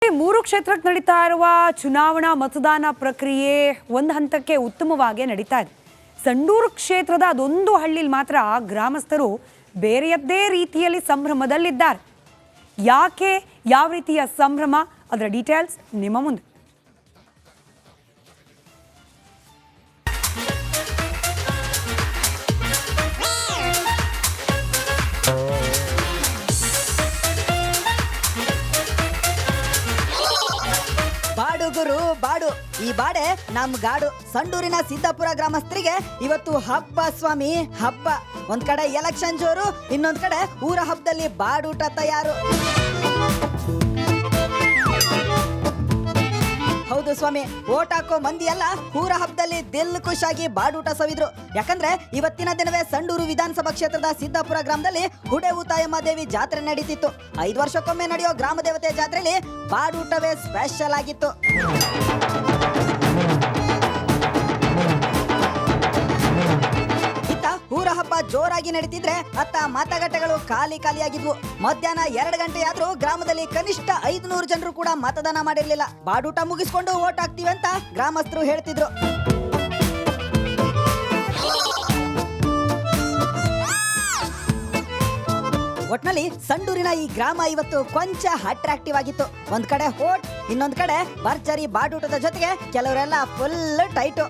ರಾಜ್ಯದಲ್ಲಿ 3 ಕ್ಷೇತ್ರಕ್ಕೆ ನಡೀತಾ ಇರುವ ಚುನಾವಣಾ ಮತದಾನ ಪ್ರಕ್ರಿಯೆ ಒಂದು ಹಂತಕ್ಕೆ ಉತ್ತಮವಾಗಿ ನಡೀತಾ ಇದೆ. ಸಂಡೂರು ಕ್ಷೇತ್ರದ ಅದೊಂದು ಹಳ್ಳಿಯಲ್ಲಿ ಮಾತ್ರ ಗ್ರಾಮಸ್ಥರು ಬೇರೆಯದ್ದೇ ರೀತಿಯಲ್ಲಿ ಸಂಭ್ರಮದಲ್ಲಿದ್ದಾರೆ. ಯಾಕೆ, ಯಾವ ರೀತಿಯ ಸಂಭ್ರಮ, ಅದರ ಡೀಟೇಲ್ಸ್ ನಿಮ್ಮ ಮುಂದೆ. ಬಾಡು ಗುರು ಬಾಡು, ಈ ಬಾಡೆ ನಮ್ ಗಾಡು. ಸಂಡೂರಿನ ಸಿದ್ದಾಪುರ ಗ್ರಾಮಸ್ಥರಿಗೆ ಇವತ್ತು ಹಬ್ಬ ಸ್ವಾಮಿ, ಹಬ್ಬ. ಒಂದ್ ಕಡೆ ಎಲೆಕ್ಷನ್ ಜೋರು, ಇನ್ನೊಂದ್ ಕಡೆ ಊರ ಹಬ್ಬದಲ್ಲಿ ಬಾಡೂಟ ತಯಾರು. ಹೌದು ಸ್ವಾಮಿ, ಓಟ್ ಹಾಕೋ ಮಂದಿ ಎಲ್ಲ ಊರ ಹಬ್ಬದಲ್ಲಿ ದಿಲ್ ಖುಷಾಗಿ ಬಾಡೂಟ ಸವಿದ್ರು. ಯಾಕಂದ್ರೆ ಇವತ್ತಿನ ದಿನವೇ ಸಂಡೂರು ವಿಧಾನಸಭಾ ಕ್ಷೇತ್ರದ ಸಿದ್ದಾಪುರ ಗ್ರಾಮದಲ್ಲಿ ಹುಡೆ ಊತಾಯಮ್ಮ ದೇವಿ ಜಾತ್ರೆ ನಡೀತಿತ್ತು. 5 ವರ್ಷಕ್ಕೊಮ್ಮೆ ನಡೆಯೋ ಗ್ರಾಮ ದೇವತೆ ಜಾತ್ರೆಯಲ್ಲಿ ಬಾಡೂಟವೇ ಸ್ಪೆಷಲ್ ಆಗಿತ್ತು. ಊರ ಹಬ್ಬ ಜೋರಾಗಿ ನಡೀತಿದ್ರೆ ಅತ್ತ ಮತಗಟ್ಟೆಗಳು ಖಾಲಿಯಾಗಿದ್ವು. ಮಧ್ಯಾಹ್ನ 2 ಗಂಟೆ ಆದ್ರೂ ಗ್ರಾಮದಲ್ಲಿ ಕನಿಷ್ಠ 500 ಜನರು ಕೂಡ ಮತದಾನ ಮಾಡಿರ್ಲಿಲ್ಲ. ಬಾಡೂಟ ಮುಗಿಸ್ಕೊಂಡು ಓಟ್ ಹಾಕ್ತಿವಿ ಅಂತ ಗ್ರಾಮಸ್ಥರು ಹೇಳ್ತಿದ್ರು. ಒಟ್ನಲ್ಲಿ ಸಂಡೂರಿನ ಈ ಗ್ರಾಮ ಇವತ್ತು ಕೊಂಚ ಅಟ್ರಾಕ್ಟಿವ್ ಆಗಿತ್ತು. ಒಂದ್ ಕಡೆ ಓಟ್, ಇನ್ನೊಂದ್ ಕಡೆ ಭರ್ಜರಿ ಬಾಡೂಟದ ಜೊತೆಗೆ ಕೆಲವರೆಲ್ಲ full tight.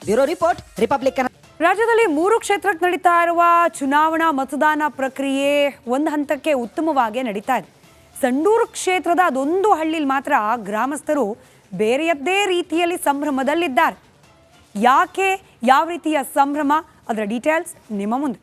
Bureau report, republic Kannada. ರಾಜ್ಯದಲ್ಲಿ 3 ಕ್ಷೇತ್ರಕ್ಕೆ ನಡೀತಾ ಇರುವ ಚುನಾವಣಾ ಮತದಾನ ಪ್ರಕ್ರಿಯೆ ಒಂದು ಹಂತಕ್ಕೆ ಉತ್ತಮವಾಗಿ ನಡೀತಾ ಇದೆ. ಸಂಡೂರು ಕ್ಷೇತ್ರದ ಅದೊಂದು ಹಳ್ಳಿಯಲ್ಲಿ ಮಾತ್ರ ಗ್ರಾಮಸ್ಥರು ಬೇರೆಯದ್ದೇ ರೀತಿಯಲ್ಲಿ ಸಂಭ್ರಮದಲ್ಲಿದ್ದಾರೆ. ಯಾಕೆ, ಯಾವ ರೀತಿಯ ಸಂಭ್ರಮ, ಅದರ ಡೀಟೇಲ್ಸ್ ನಿಮ್ಮ ಮುಂದೆ.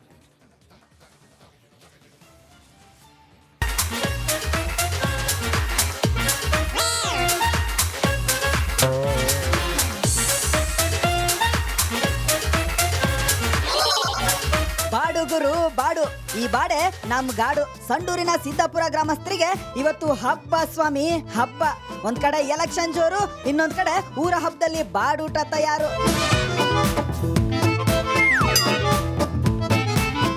ಬಾಡು ಗುರು ಬಾಡು, ಈ ಬಾಡೆ ನಮ್ ಗಾಡು. ಸಂಡೂರಿನ ಸಿದ್ದಾಪುರ ಗ್ರಾಮಸ್ಥರಿಗೆ ಇವತ್ತು ಹಬ್ಬ ಸ್ವಾಮಿ, ಹಬ್ಬ. ಒಂದ್ ಕಡೆ ಎಲೆಕ್ಷನ್ ಜೋರು, ಇನ್ನೊಂದ್ ಕಡೆ ಊರ ಹಬ್ಬದಲ್ಲಿ ಬಾಡೂಟ ತಯಾರು.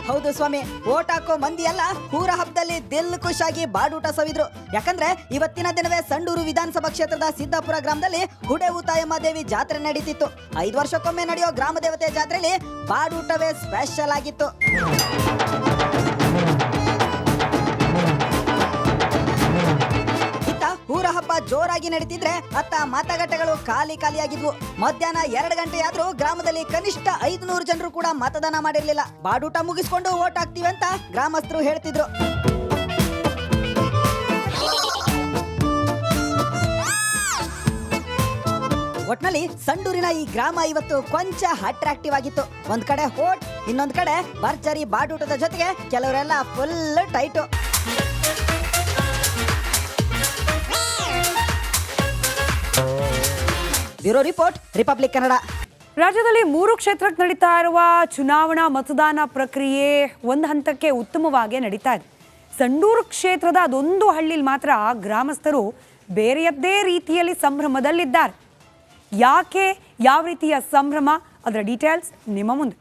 ಹೌದು ಸ್ವಾಮಿ, ಓಟ್ ಹಾಕೋ ಮಂದಿ ಎಲ್ಲ ಊರ ಹಬ್ಬದಲ್ಲಿ ದಿಲ್ ಖುಷಾಗಿ ಬಾಡೂಟ ಸವಿದ್ರು. ಯಾಕಂದ್ರೆ ಇವತ್ತಿನ ದಿನವೇ ಸಂಡೂರು ವಿಧಾನಸಭಾ ಕ್ಷೇತ್ರದ ಸಿದ್ದಾಪುರ ಗ್ರಾಮದಲ್ಲಿ ಹುಡೆ ಊತಾಯಮ್ಮ ದೇವಿ ಜಾತ್ರೆ ನಡೀತಿತ್ತು. 5 ವರ್ಷಕ್ಕೊಮ್ಮೆ ನಡೆಯೋ ಗ್ರಾಮ ದೇವತೆ ಜಾತ್ರೆಯಲ್ಲಿ ಬಾಡೂಟವೇ ಸ್ಪೆಷಲ್ ಆಗಿತ್ತು. ಊರ ಹಬ್ಬ ಜೋರಾಗಿ ನಡೀತಿದ್ರೆ ಅತ್ತ ಮತಗಟ್ಟೆಗಳು ಖಾಲಿಯಾಗಿದ್ವು. ಮಧ್ಯಾಹ್ನ 2 ಗಂಟೆ ಆದ್ರೂ ಗ್ರಾಮದಲ್ಲಿ ಕನಿಷ್ಠ 500 ಜನರು ಕೂಡ ಮತದಾನ ಮಾಡಿರ್ಲಿಲ್ಲ. ಬಾಡೂಟ ಮುಗಿಸ್ಕೊಂಡು ಓಟ್ ಹಾಕ್ತಿವಿ ಅಂತ ಗ್ರಾಮಸ್ಥರು ಹೇಳ್ತಿದ್ರು. ಒಟ್ನಲ್ಲಿ ಸಂಡೂರಿನ ಈ ಗ್ರಾಮ ಇವತ್ತು ಕೊಂಚ ಅಟ್ರಾಕ್ಟಿವ್ ಆಗಿತ್ತು. ಒಂದ್ ಕಡೆ ಓಟ್, ಇನ್ನೊಂದ್ ಕಡೆ ಭರ್ಜರಿ ಬಾಡೂಟದ ಜೊತೆಗೆ ಕೆಲವರೆಲ್ಲ full tight. Bureau report, republic Kannada. ರಾಜ್ಯದಲ್ಲಿ 3 ಕ್ಷೇತ್ರಕ್ಕೆ ನಡೀತಾ ಇರುವ ಚುನಾವಣಾ ಮತದಾನ ಪ್ರಕ್ರಿಯೆ ಒಂದು ಹಂತಕ್ಕೆ ಉತ್ತಮವಾಗಿ ನಡೀತಾ ಇದೆ. ಸಂಡೂರು ಕ್ಷೇತ್ರದ ಅದೊಂದು ಹಳ್ಳಿಯಲ್ಲಿ ಮಾತ್ರ ಗ್ರಾಮಸ್ಥರು ಬೇರೆಯದ್ದೇ ರೀತಿಯಲ್ಲಿ ಸಂಭ್ರಮದಲ್ಲಿದ್ದಾರೆ. ಯಾಕೆ, ಯಾವ ರೀತಿಯ ಸಂಭ್ರಮ, ಅದರ ಡೀಟೇಲ್ಸ್ ನಿಮ್ಮ ಮುಂದೆ.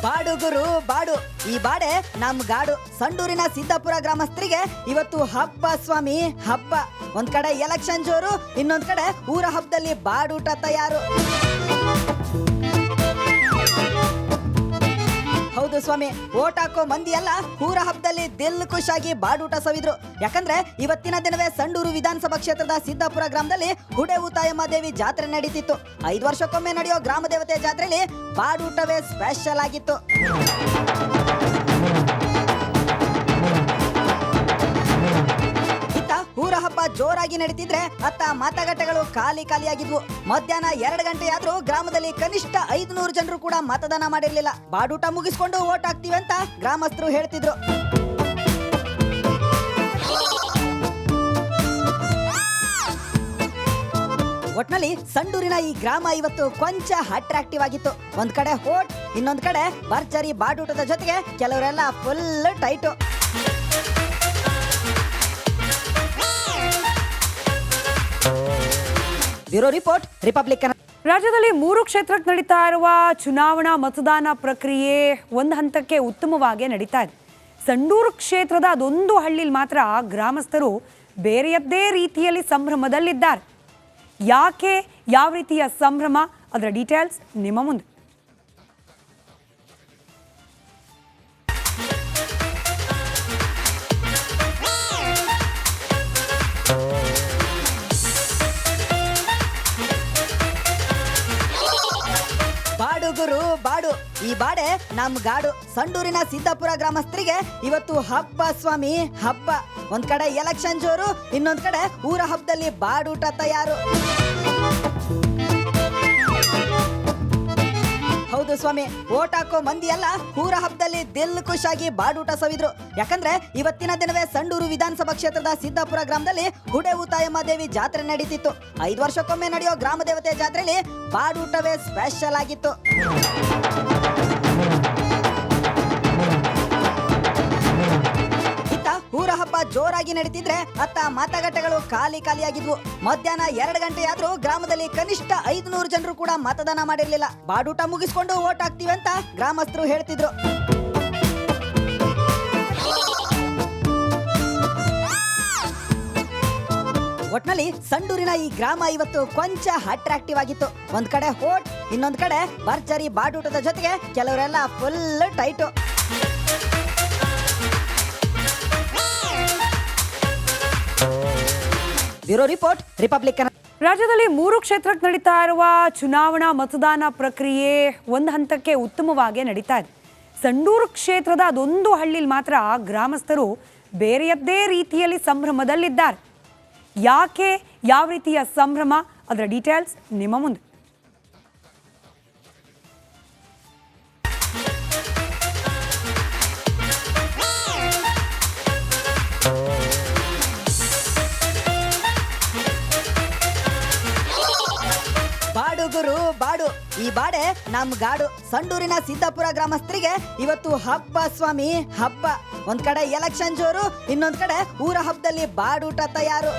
ಬಾಡು ಗುರು ಬಾಡು, ಈ ಬಾಡೆ ನಮ್ ಗಾಡು. ಸಂಡೂರಿನ ಸಿದ್ದಾಪುರ ಗ್ರಾಮಸ್ಥರಿಗೆ ಇವತ್ತು ಹಬ್ಬ ಸ್ವಾಮಿ, ಹಬ್ಬ. ಒಂದ್ ಕಡೆ ಎಲೆಕ್ಷನ್ ಜೋರು, ಇನ್ನೊಂದ್ ಕಡೆ ಊರ ಹಬ್ಬದಲ್ಲಿ ಬಾಡೂಟ ತಯಾರು. ಹೌದು ಸ್ವಾಮಿ, ಓಟ್ ಹಾಕೋ ಮಂದಿ ಎಲ್ಲ ಊರ ಹಬ್ಬದಲ್ಲಿ ದಿಲ್ ಖುಷಾಗಿ ಬಾಡೂಟ ಸವಿದ್ರು. ಯಾಕಂದ್ರೆ ಇವತ್ತಿನ ದಿನವೇ ಸಂಡೂರು ವಿಧಾನಸಭಾ ಕ್ಷೇತ್ರದ ಸಿದ್ದಾಪುರ ಗ್ರಾಮದಲ್ಲಿ ಹುಡೆ ಊತಾಯಮ್ಮ ದೇವಿ ಜಾತ್ರೆ ನಡೀತಿತ್ತು. 5 ವರ್ಷಕ್ಕೊಮ್ಮೆ ನಡೆಯೋ ಗ್ರಾಮ ದೇವತೆ ಜಾತ್ರೆಯಲ್ಲಿ ಬಾಡೂಟವೇ ಸ್ಪೆಷಲ್ ಆಗಿತ್ತು. ಊರ ಹಬ್ಬ ಜೋರಾಗಿ ನಡೀತಿದ್ರೆ ಅತ್ತ ಮತಗಟ್ಟೆಗಳು ಖಾಲಿಯಾಗಿದ್ವು. ಮಧ್ಯಾಹ್ನ 2 ಗಂಟೆ ಆದ್ರೂ ಗ್ರಾಮದಲ್ಲಿ ಕನಿಷ್ಠ 500 ಜನರು ಕೂಡ ಮತದಾನ ಮಾಡಿರ್ಲಿಲ್ಲ. ಬಾಡೂಟ ಮುಗಿಸ್ಕೊಂಡು ಓಟ್ ಹಾಕ್ತಿವಿ ಅಂತ ಗ್ರಾಮಸ್ಥರು ಹೇಳ್ತಿದ್ರು. ಒಟ್ನಲ್ಲಿ ಸಂಡೂರಿನ ಈ ಗ್ರಾಮ ಇವತ್ತು ಕೊಂಚ ಅಟ್ರಾಕ್ಟಿವ್ ಆಗಿತ್ತು. ಒಂದ್ ಕಡೆ ಹೋಟ್, ಇನ್ನೊಂದ್ ಕಡೆ ಭರ್ಜರಿ ಬಾಡೂಟದ ಜೊತೆಗೆ ಕೆಲವರೆಲ್ಲ full tight. Bureau report, republic Kannada. ರಾಜ್ಯದಲ್ಲಿ 3 ಕ್ಷೇತ್ರಕ್ಕೆ ನಡೀತಾ ಇರುವ ಚುನಾವಣಾ ಮತದಾನ ಪ್ರಕ್ರಿಯೆ ಒಂದು ಹಂತಕ್ಕೆ ಉತ್ತಮವಾಗಿ ನಡೀತಾ ಇದೆ. ಸಂಡೂರು ಕ್ಷೇತ್ರದ ಅದೊಂದು ಹಳ್ಳಿಲಿ ಮಾತ್ರ ಗ್ರಾಮಸ್ಥರು ಬೇರೆಯದ್ದೇ ರೀತಿಯಲ್ಲಿ ಸಂಭ್ರಮದಲ್ಲಿದ್ದಾರೆ. ಯಾಕೆ, ಯಾವ ರೀತಿಯ ಸಂಭ್ರಮ, ಅದರ ಡೀಟೇಲ್ಸ್ ನಿಮ್ಮ ಮುಂದೆ. ಬಾಡುಗುರು ಬಾಡು, ಈ ಬಾಡೆ ನಮ್ ಗಾಡು. ಸಂಡೂರಿನ ಸಿದ್ದಾಪುರ ಗ್ರಾಮಸ್ಥರಿಗೆ ಇವತ್ತು ಹಬ್ಬ ಸ್ವಾಮಿ, ಹಬ್ಬ. ಒಂದ್ ಕಡೆ ಎಲೆಕ್ಷನ್ ಜೋರು, ಇನ್ನೊಂದ್ ಕಡೆ ಊರ ಹಬ್ಬದಲ್ಲಿ ಬಾಡೂಟ ತಯಾರು. ಹೌದು ಸ್ವಾಮಿ, ಓಟ್ ಹಾಕೋ ಮಂದಿ ಎಲ್ಲ ಊರ ಹಬ್ಬದಲ್ಲಿ ದಿಲ್ ಖುಷಾಗಿ ಬಾಡೂಟ ಸವಿದ್ರು. ಯಾಕಂದ್ರೆ ಇವತ್ತಿನ ದಿನವೇ ಸಂಡೂರು ವಿಧಾನಸಭಾ ಕ್ಷೇತ್ರದ ಸಿದ್ದಾಪುರ ಗ್ರಾಮದಲ್ಲಿ ಹುಡೆವು ತಾಯಮ್ಮ ದೇವಿ ಜಾತ್ರೆ ನಡೀತಿತ್ತು. 5 ವರ್ಷಕ್ಕೊಮ್ಮೆ ನಡೆಯೋ ಗ್ರಾಮ ದೇವತೆ ಜಾತ್ರೆಯಲ್ಲಿ ಬಾಡೂಟವೇ ಸ್ಪೆಷಲ್ ಆಗಿತ್ತು. ಊರ ಹಬ್ಬ ಜೋರಾಗಿ ನಡೀತಿದ್ರೆ ಅತ್ತ ಮತಗಟ್ಟೆಗಳು ಖಾಲಿಯಾಗಿದ್ವು. ಮಧ್ಯಾಹ್ನ 2 ಗಂಟೆ ಆದ್ರೂ ಗ್ರಾಮದಲ್ಲಿ ಕನಿಷ್ಠ 500 ಜನರು ಕೂಡ ಮತದಾನ ಮಾಡಿರ್ಲಿಲ್ಲ. ಬಾಡೂಟ ಮುಗಿಸ್ಕೊಂಡು ವೋಟ್ ಹಾಕ್ತಿವಿ ಅಂತ ಗ್ರಾಮಸ್ಥರು ಹೇಳ್ತಿದ್ರು. ಒಟ್ನಲ್ಲಿ ಸಂಡೂರಿನ ಈ ಗ್ರಾಮ ಇವತ್ತು ಕೊಂಚ ಅಟ್ರಾಕ್ಟಿವ್ ಆಗಿತ್ತು. ಒಂದ್ ಕಡೆ ಹೋಟ್, ಇನ್ನೊಂದ್ ಕಡೆ ಭರ್ಜರಿ ಬಾಡೂಟದ ಜೊತೆಗೆ ಕೆಲವರೆಲ್ಲ full tight. Bureau report, republic Kannada. ರಾಜ್ಯದಲ್ಲಿ 3 ಕ್ಷೇತ್ರಕ್ಕೆ ನಡೀತಾ ಇರುವ ಚುನಾವಣಾ ಮತದಾನ ಪ್ರಕ್ರಿಯೆ ಒಂದು ಹಂತಕ್ಕೆ ಉತ್ತಮವಾಗಿ ನಡೀತಾ ಇದೆ. ಸಂಡೂರು ಕ್ಷೇತ್ರದ ಅದೊಂದು ಹಳ್ಳಿಲಿ ಮಾತ್ರ ಗ್ರಾಮಸ್ಥರು ಬೇರೆಯದ್ದೇ ರೀತಿಯಲ್ಲಿ ಸಂಭ್ರಮದಲ್ಲಿದ್ದಾರೆ. ಯಾಕೆ, ಯಾವ ರೀತಿಯ ಸಂಭ್ರಮ, ಅದರ ಡೀಟೇಲ್ಸ್ ನಿಮ್ಮ ಮುಂದೆ. ಬಾಡುಗುರು ಬಾಡು, ಈ ಬಾಡೆ ನಮ್ ಗಾಡು. ಸಂಡೂರಿನ ಸಿದ್ದಾಪುರ ಗ್ರಾಮಸ್ಥರಿಗೆ ಇವತ್ತು ಹಬ್ಬ ಸ್ವಾಮಿ, ಹಬ್ಬ. ಒಂದ್ ಕಡೆ ಎಲೆಕ್ಷನ್ ಜೋರು, ಇನ್ನೊಂದ್ ಕಡೆ ಊರ ಹಬ್ಬದಲ್ಲಿ ಬಾಡೂಟ ತಯಾರು.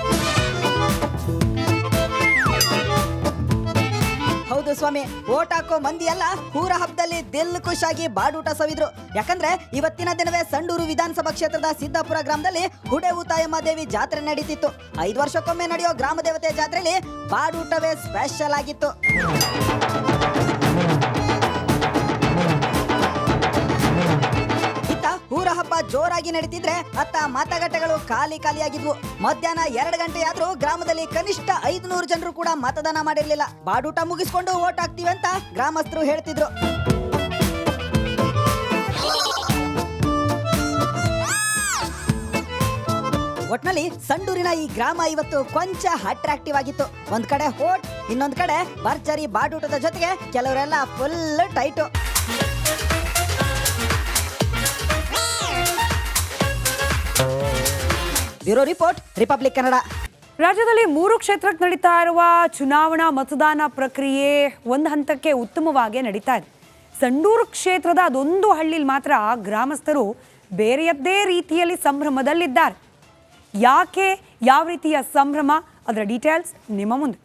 ಹೌದು ಸ್ವಾಮಿ, ಓಟ್ ಹಾಕೋ ಮಂದಿ ಎಲ್ಲ ಊರ ಹಬ್ಬದಲ್ಲಿ ದಿಲ್ ಖುಷಾಗಿ ಬಾಡೂಟ ಸವಿದ್ರು. ಯಾಕಂದ್ರೆ ಇವತ್ತಿನ ದಿನವೇ ಸಂಡೂರು ವಿಧಾನಸಭಾ ಕ್ಷೇತ್ರದ ಸಿದ್ದಾಪುರ ಗ್ರಾಮದಲ್ಲಿ ಹುಡೆವು ತಾಯಮ್ಮ ದೇವಿ ಜಾತ್ರೆ ನಡೀತಿತ್ತು. 5 ವರ್ಷಕ್ಕೊಮ್ಮೆ ನಡೆಯೋ ಗ್ರಾಮ ದೇವತೆ ಜಾತ್ರೆಯಲ್ಲಿ ಬಾಡೂಟವೇ ಸ್ಪೆಷಲ್ ಆಗಿತ್ತು. ಊರ ಹಬ್ಬ ಜೋರಾಗಿ ನಡೀತಿದ್ರೆ ಅತ್ತ ಮತಗಟ್ಟೆಗಳು ಖಾಲಿಯಾಗಿದ್ವು. ಮಧ್ಯಾಹ್ನ 2 ಗಂಟೆ ಆದ್ರೂ ಗ್ರಾಮದಲ್ಲಿ ಕನಿಷ್ಠ 500 ಜನರು ಕೂಡ ಮತದಾನ ಮಾಡಿರ್ಲಿಲ್ಲ. ಬಾಡೂಟ ಮುಗಿಸ್ಕೊಂಡು ವೋಟ್ ಹಾಕ್ತಿವಿ ಅಂತ ಗ್ರಾಮಸ್ಥರು ಹೇಳ್ತಿದ್ರು. ಒಟ್ನಲ್ಲಿ ಸಂಡೂರಿನ ಈ ಗ್ರಾಮ ಇವತ್ತು ಕೊಂಚ ಅಟ್ರಾಕ್ಟಿವ್ ಆಗಿತ್ತು. ಒಂದ್ ಕಡೆ ಹೋಟ್, ಇನ್ನೊಂದ್ ಕಡೆ ಭರ್ಜರಿ ಬಾಡೂಟದ ಜೊತೆಗೆ ಕೆಲವರೆಲ್ಲ full tight. Bureau report, republic Kannada. ರಾಜ್ಯದಲ್ಲಿ 3 ಕ್ಷೇತ್ರಕ್ಕೆ ನಡೀತಾ ಇರುವ ಚುನಾವಣಾ ಮತದಾನ ಪ್ರಕ್ರಿಯೆ ಒಂದು ಹಂತಕ್ಕೆ ಉತ್ತಮವಾಗಿ ನಡೀತಾ ಇದೆ. ಸಂಡೂರು ಕ್ಷೇತ್ರದ ಅದೊಂದು ಹಳ್ಳಿಲಿ ಮಾತ್ರ ಗ್ರಾಮಸ್ಥರು ಬೇರೆಯದ್ದೇ ರೀತಿಯಲ್ಲಿ ಸಂಭ್ರಮದಲ್ಲಿದ್ದಾರೆ. ಯಾಕೆ, ಯಾವ ರೀತಿಯ ಸಂಭ್ರಮ, ಅದರ ಡೀಟೇಲ್ಸ್ ನಿಮ್ಮ ಮುಂದೆ.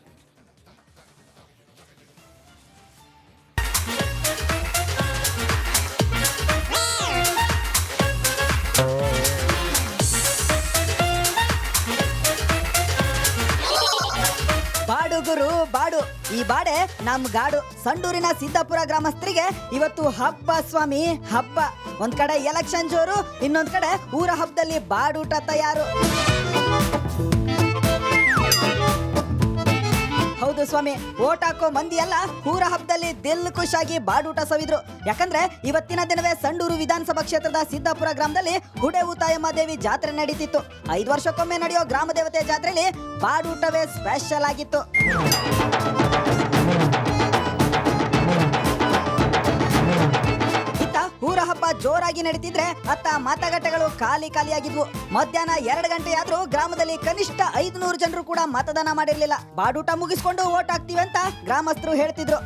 ಬಾಡುಗುರು ಬಾಡು, ಈ ಬಾಡೆ ನಮ್ ಗಾಡು. ಸಂಡೂರಿನ ಸಿದ್ದಾಪುರ ಗ್ರಾಮಸ್ಥರಿಗೆ ಇವತ್ತು ಹಬ್ಬ ಸ್ವಾಮಿ, ಹಬ್ಬ. ಒಂದ್ ಕಡೆ ಎಲೆಕ್ಷನ್ ಜೋರು, ಇನ್ನೊಂದ್ ಕಡೆ ಊರ ಹಬ್ಬದಲ್ಲಿ ಬಾಡೂಟ ತಯಾರು. ಹೌದು ಸ್ವಾಮಿ, ಓಟ್ ಹಾಕೋ ಮಂದಿ ಎಲ್ಲ ಊರ ಹಬ್ಬದಲ್ಲಿ ದಿಲ್ ಖುಷಾಗಿ ಬಾಡೂಟ ಸವಿದ್ರು. ಯಾಕಂದ್ರೆ ಇವತ್ತಿನ ದಿನವೇ ಸಂಡೂರು ವಿಧಾನಸಭಾ ಕ್ಷೇತ್ರದ ಸಿದ್ದಾಪುರ ಗ್ರಾಮದಲ್ಲಿ ಹುಡೆವು ತಾಯಮ್ಮ ದೇವಿ ಜಾತ್ರೆ ನಡೀತಿತ್ತು. 5 ವರ್ಷಕ್ಕೊಮ್ಮೆ ನಡೆಯೋ ಗ್ರಾಮ ದೇವತೆ ಜಾತ್ರೆಯಲ್ಲಿ ಬಾಡೂಟವೇ ಸ್ಪೆಷಲ್ ಆಗಿತ್ತು. ಊರ ಹಬ್ಬ ಜೋರಾಗಿ ನಡೀತಿದ್ರೆ ಅತ್ತ ಮತಗಟ್ಟೆಗಳು ಖಾಲಿಯಾಗಿದ್ವು. ಮಧ್ಯಾಹ್ನ 2 ಗಂಟೆ ಆದ್ರೂ ಗ್ರಾಮದಲ್ಲಿ ಕನಿಷ್ಠ 500 ಜನರು ಕೂಡ ಮತದಾನ ಮಾಡಿರ್ಲಿಲ್ಲ. ಬಾಡೂಟ ಮುಗಿಸ್ಕೊಂಡು ವೋಟ್ ಹಾಕ್ತಿವಿ ಅಂತ ಗ್ರಾಮಸ್ಥರು ಹೇಳ್ತಿದ್ರು.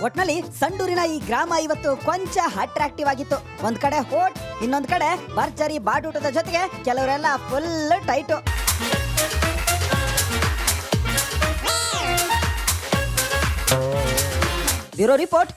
ಒಟ್ನಲ್ಲಿ ಸಂಡೂರಿನ ಈ ಗ್ರಾಮ ಇವತ್ತು ಕೊಂಚ ಅಟ್ರಾಕ್ಟಿವ್ ಆಗಿತ್ತು. ಒಂದ್ ಕಡೆ ಹೋಟ್, ಇನ್ನೊಂದ್ ಕಡೆ ಭರ್ಜರಿ ಬಾಡೂಟದ ಜೊತೆಗೆ ಕೆಲವರೆಲ್ಲ ಫುಲ್ ಟೈಟು. Bureau report.